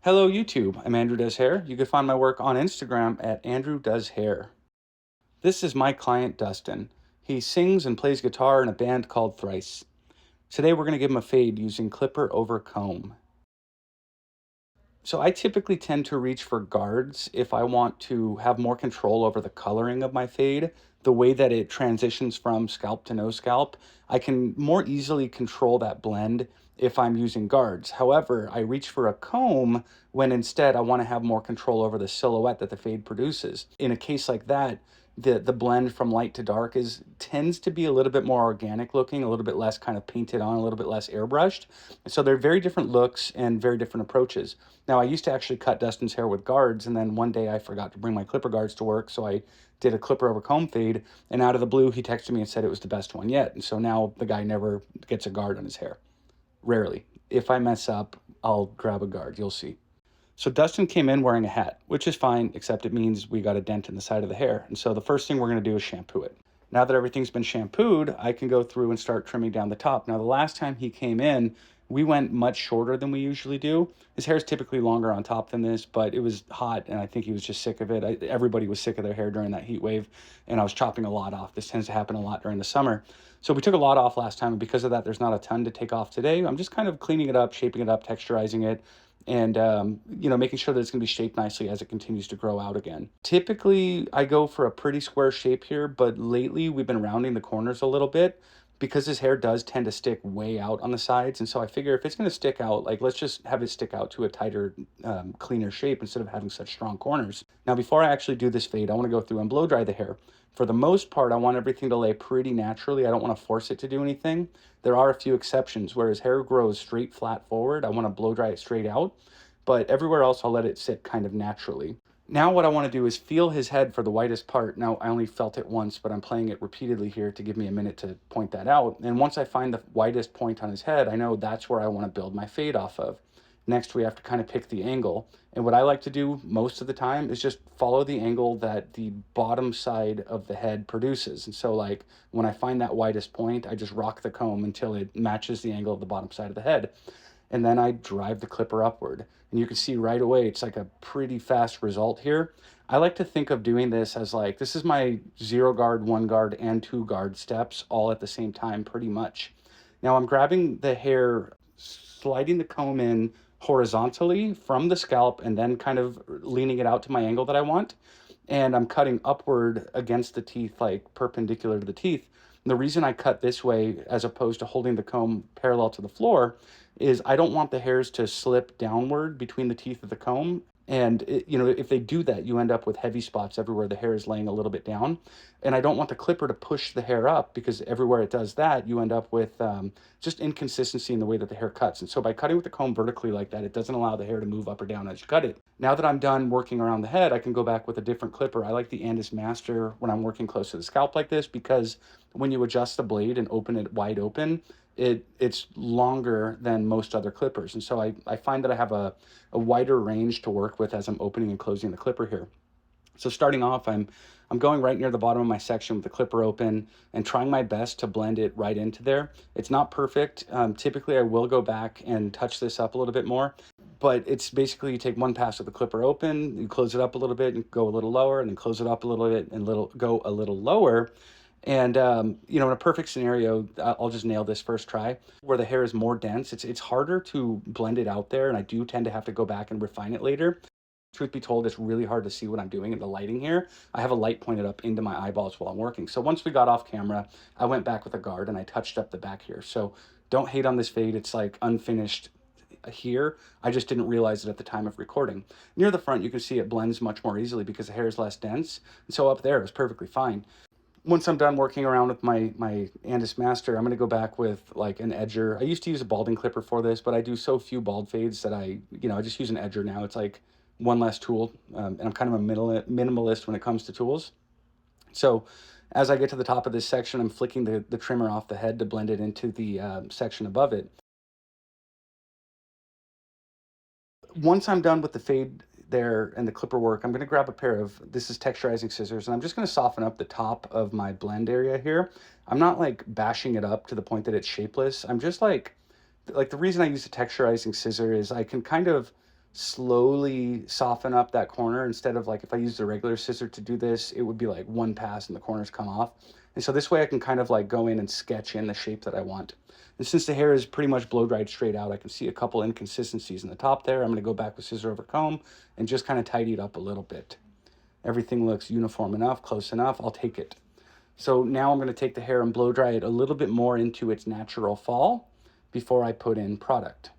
Hello YouTube, I'm Andrew Does Hair. You can find my work on Instagram at Andrew Does Hair. This is my client Dustin. He sings and plays guitar in a band called Thrice. Today we're going to give him a fade using clipper over comb. So I typically tend to reach for guards if I want to have more control over the coloring of my fade, the way that it transitions from scalp to no scalp. I can more easily control that blend if I'm using guards. However, I reach for a comb when instead I want to have more control over the silhouette that the fade produces. In a case like that, the blend from light to dark tends to be a little bit more organic looking, a little bit less kind of painted on, a little bit less airbrushed. So they're very different looks and very different approaches. Now, I used to actually cut Dustin's hair with guards, and then one day I forgot to bring my clipper guards to work, so I did a clipper over comb fade, and out of the blue, he texted me and said it was the best one yet. And so now the guy never gets a guard on his hair. Rarely. If I mess up, I'll grab a guard. You'll see. So Dustin came in wearing a hat, which is fine, except it means we got a dent in the side of the hair. And so the first thing we're going to do is shampoo it. Now that everything's been shampooed, I can go through and start trimming down the top. Now, the last time he came in, we went much shorter than we usually do. His hair is typically longer on top than this, but it was hot, and I think he was just sick of it. Everybody was sick of their hair during that heat wave, and I was chopping a lot off. This tends to happen a lot during the summer. So we took a lot off last time, and because of that, there's not a ton to take off today. I'm just kind of cleaning it up, shaping it up, texturizing it, and making sure that it's going to be shaped nicely as it continues to grow out again. Typically, I go for a pretty square shape here, but lately we've been rounding the corners a little bit because his hair does tend to stick way out on the sides. And so I figure if it's going to stick out, like, let's just have it stick out to a tighter, cleaner shape instead of having such strong corners. Now, before I actually do this fade, I want to go through and blow dry the hair. For the most part, I want everything to lay pretty naturally. I don't want to force it to do anything. There are a few exceptions where his hair grows straight flat forward. I want to blow dry it straight out, but everywhere else I'll let it sit kind of naturally. Now what I want to do is feel his head for the whitest part. Now, I only felt it once, but I'm playing it repeatedly here to give me a minute to point that out. And once I find the whitest point on his head, I know that's where I want to build my fade off of. Next, we have to kind of pick the angle. And what I like to do most of the time is just follow the angle that the bottom side of the head produces. And so, like, when I find that whitest point, I just rock the comb until it matches the angle of the bottom side of the head. And then I drive the clipper upward. And you can see right away, it's like a pretty fast result here. I like to think of doing this as like, this is my 0 guard, 1 guard, and 2 guard steps all at the same time, pretty much. Now I'm grabbing the hair, sliding the comb in horizontally from the scalp, and then kind of leaning it out to my angle that I want. And I'm cutting upward against the teeth, like perpendicular to the teeth. And the reason I cut this way as opposed to holding the comb parallel to the floor is I don't want the hairs to slip downward between the teeth of the comb. And if they do that, you end up with heavy spots everywhere the hair is laying a little bit down. And I don't want the clipper to push the hair up, because everywhere it does that, you end up with just inconsistency in the way that the hair cuts. And so by cutting with the comb vertically like that, it doesn't allow the hair to move up or down as you cut it. Now that I'm done working around the head, I can go back with a different clipper. I like the Andis Master when I'm working close to the scalp like this, because when you adjust the blade and open it wide open, it's longer than most other clippers. And so I find that I have a wider range to work with as I'm opening and closing the clipper here. So starting off, I'm going right near the bottom of my section with the clipper open and trying my best to blend it right into there. It's not perfect. Typically I will go back and touch this up a little bit more, but it's basically you take one pass with the clipper open, you close it up a little bit and go a little lower, and then close it up a little bit and go a little lower. And, in a perfect scenario, I'll just nail this first try. Where the hair is more dense, it's harder to blend it out there, and I do tend to have to go back and refine it later. Truth be told, it's really hard to see what I'm doing in the lighting here. I have a light pointed up into my eyeballs while I'm working. So once we got off camera, I went back with a guard and I touched up the back here. So don't hate on this fade. It's like unfinished here. I just didn't realize it at the time of recording. Near the front, you can see it blends much more easily because the hair is less dense. And so up there, it's perfectly fine. Once I'm done working around with my Andis Master, I'm going to go back with like an edger. I used to use a balding clipper for this, but I do so few bald fades that I just use an edger now. It's like one less tool, and I'm kind of a minimalist when it comes to tools. So as I get to the top of this section, I'm flicking the trimmer off the head to blend it into the section above it. Once I'm done with the fade there and the clipper work, I'm going to grab a pair of, this is texturizing scissors, and I'm just going to soften up the top of my blend area here. I'm not like bashing it up to the point that it's shapeless. I'm just like the reason I use a texturizing scissor is I can kind of slowly soften up that corner. Instead of like, if I used a regular scissor to do this, it would be like one pass and the corners come off. And so this way I can kind of like go in and sketch in the shape that I want. And since the hair is pretty much blow dried straight out, I can see a couple inconsistencies in the top there. I'm going to go back with scissor over comb and just kind of tidy it up a little bit. Everything looks uniform enough, close enough, I'll take it. So now I'm going to take the hair and blow dry it a little bit more into its natural fall before I put in product.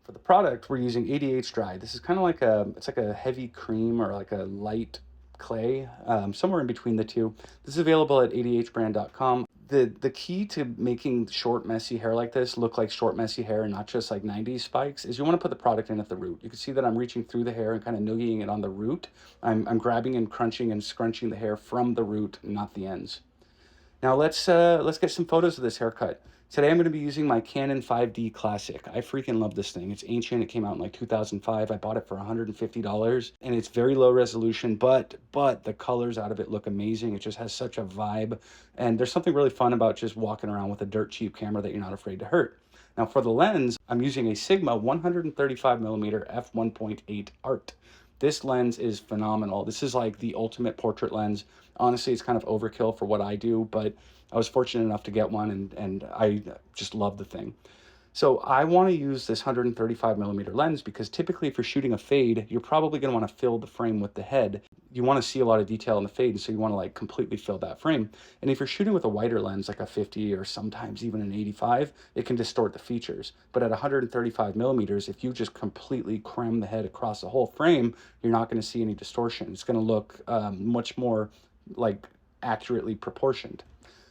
For the product, we're using 80H dry. This is kind of like it's like a heavy cream or like a light clay, somewhere in between the two. This is available at 80hbrand.com. The key to making short, messy hair like this look like short, messy hair and not just like 90s spikes is you want to put the product in at the root. You can see that I'm reaching through the hair and kind of noogieing it on the root. I'm grabbing and crunching and scrunching the hair from the root, not the ends. Now let's get some photos of this haircut. Today I'm going to be using my Canon 5D Classic. I freaking love this thing. It's ancient. It came out in like 2005. I bought it for $150 and it's very low resolution, but the colors out of it look amazing. It just has such a vibe. And there's something really fun about just walking around with a dirt cheap camera that you're not afraid to hurt. Now for the lens, I'm using a Sigma 135mm f1.8 Art. This lens is phenomenal. This is like the ultimate portrait lens. Honestly, it's kind of overkill for what I do, but I was fortunate enough to get one and I just love the thing. So I want to use this 135mm lens because typically if you're shooting a fade, you're probably going to want to fill the frame with the head. You want to see a lot of detail in the fade, and so you want to like completely fill that frame. And if you're shooting with a wider lens, like a 50 or sometimes even an 85, it can distort the features. But at 135mm, if you just completely cram the head across the whole frame, you're not going to see any distortion. It's going to look much more like accurately proportioned.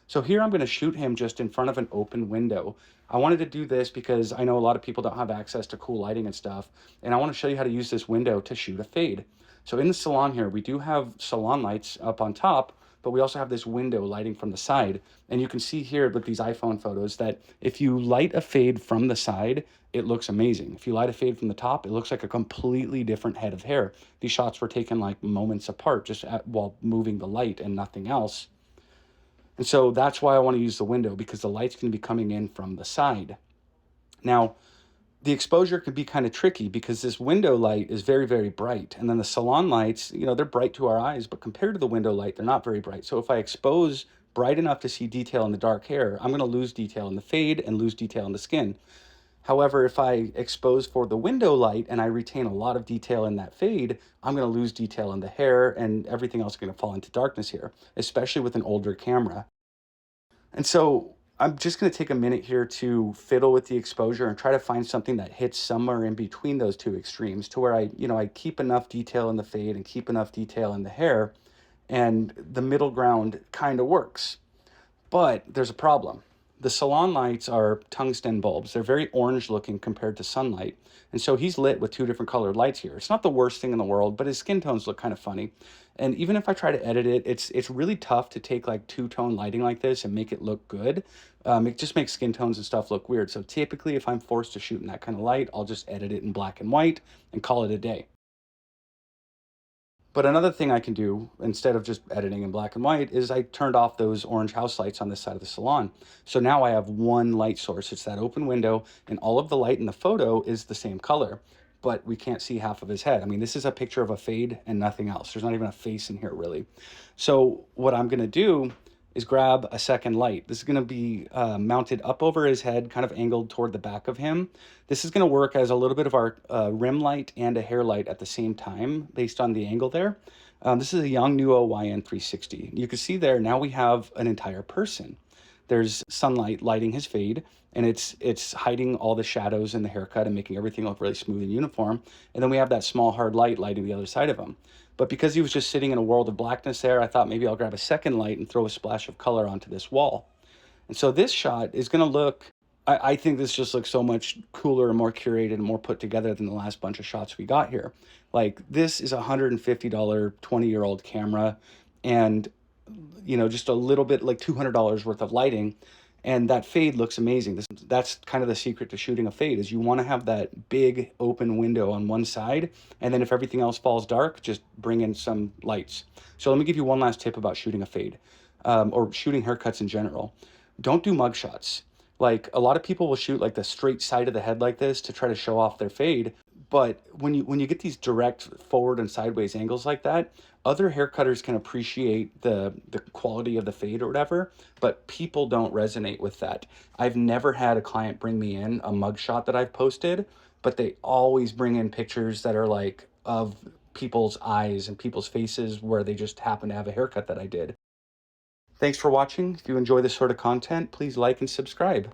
So here I'm going to shoot him just in front of an open window. I wanted to do this because I know a lot of people don't have access to cool lighting and stuff, and I want to show you how to use this window to shoot a fade. So in the salon here, we do have salon lights up on top, but we also have this window lighting from the side. And you can see here with these iPhone photos that if you light a fade from the side, it looks amazing. If you light a fade from the top, it looks like a completely different head of hair. These shots were taken like moments apart, just while moving the light and nothing else. And so that's why I want to use the window, because the light's going to be coming in from the side. Now, the exposure can be kind of tricky because this window light is very, very bright. And then the salon lights, you know, they're bright to our eyes, but compared to the window light, they're not very bright. So if I expose bright enough to see detail in the dark hair, I'm going to lose detail in the fade and lose detail in the skin. However, if I expose for the window light and I retain a lot of detail in that fade, I'm going to lose detail in the hair and everything else is going to fall into darkness here, especially with an older camera. And so I'm just going to take a minute here to fiddle with the exposure and try to find something that hits somewhere in between those two extremes to where I keep enough detail in the fade and keep enough detail in the hair, and the middle ground kind of works. But there's a problem. The salon lights are tungsten bulbs. They're very orange looking compared to sunlight. And so he's lit with two different colored lights here. It's not the worst thing in the world, but his skin tones look kind of funny. And even if I try to edit it, it's really tough to take like two-tone lighting like this and make it look good. It just makes skin tones and stuff look weird. So typically if I'm forced to shoot in that kind of light, I'll just edit it in black and white and call it a day. But another thing I can do, instead of just editing in black and white, is I turned off those orange house lights on this side of the salon. So now I have one light source. It's that open window, and all of the light in the photo is the same color, but we can't see half of his head. I mean, this is a picture of a fade and nothing else. There's not even a face in here, really. So what I'm going to do is grab a second light. This is going to be mounted up over his head, kind of angled toward the back of him. This is going to work as a little bit of our rim light and a hair light at the same time based on the angle there. This is a Yongnuo YN360. You can see there, now we have an entire person. There's sunlight lighting his fade, and it's hiding all the shadows in the haircut and making everything look really smooth and uniform. And then we have that small hard light lighting the other side of him. But because he was just sitting in a world of blackness there, I thought maybe I'll grab a second light and throw a splash of color onto this wall. And so this shot is going to look, I think this just looks so much cooler and more curated and more put together than the last bunch of shots we got here. Like, this is a $150 20-year-old camera, and just a little bit like $200 worth of lighting, and that fade looks amazing. That's kind of the secret to shooting a fade, is you want to have that big open window on one side, and then if everything else falls dark, just bring in some lights. So let me give you one last tip about shooting a fade, or shooting haircuts in general. Don't do mug shots. Like a lot of people will shoot like the straight side of the head like this to try to show off their fade. But when you get these direct forward and sideways angles like that, other hair cutters can appreciate the quality of the fade or whatever, but people don't resonate with that. I've never had a client bring me in a mugshot that I've posted, but they always bring in pictures that are like of people's eyes and people's faces where they just happen to have a haircut that I did. Thanks for watching. If you enjoy this sort of content, please like and subscribe.